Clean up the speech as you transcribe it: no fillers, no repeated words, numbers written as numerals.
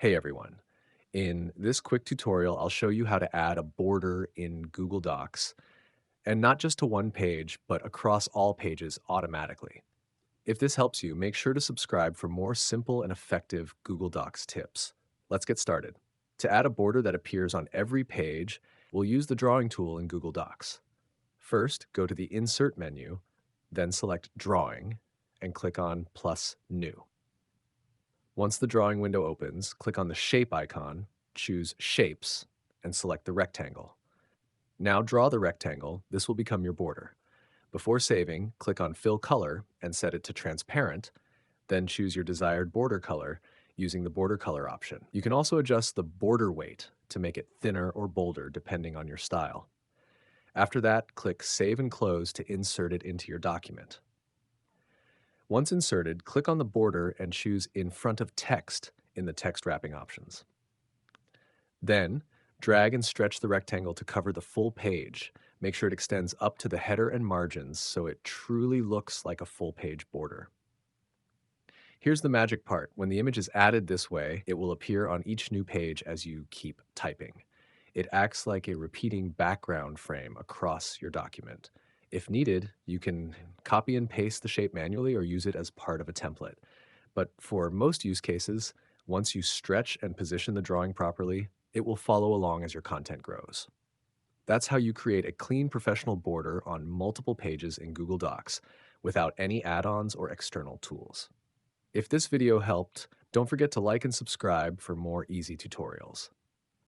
Hey everyone. In this quick tutorial, I'll show you how to add a border in Google Docs, and not just to one page, but across all pages automatically. If this helps you, make sure to subscribe for more simple and effective Google Docs tips. Let's get started. To add a border that appears on every page, we'll use the drawing tool in Google Docs. First, go to the Insert menu, then select Drawing, and click on plus New. Once the drawing window opens, click on the shape icon, choose Shapes, and select the rectangle. Now draw the rectangle. This will become your border. Before saving, click on Fill Color and set it to transparent, then choose your desired border color using the border color option. You can also adjust the border weight to make it thinner or bolder depending on your style. After that, click Save and Close to insert it into your document. Once inserted, click on the border and choose In Front of Text in the text wrapping options. Then, drag and stretch the rectangle to cover the full page. Make sure it extends up to the header and margins so it truly looks like a full page border. Here's the magic part. When the image is added this way, it will appear on each new page as you keep typing. It acts like a repeating background frame across your document. If needed, you can copy and paste the shape manually or use it as part of a template. But for most use cases, once you stretch and position the drawing properly, it will follow along as your content grows. That's how you create a clean professional border on multiple pages in Google Docs without any add-ons or external tools. If this video helped, don't forget to like and subscribe for more easy tutorials.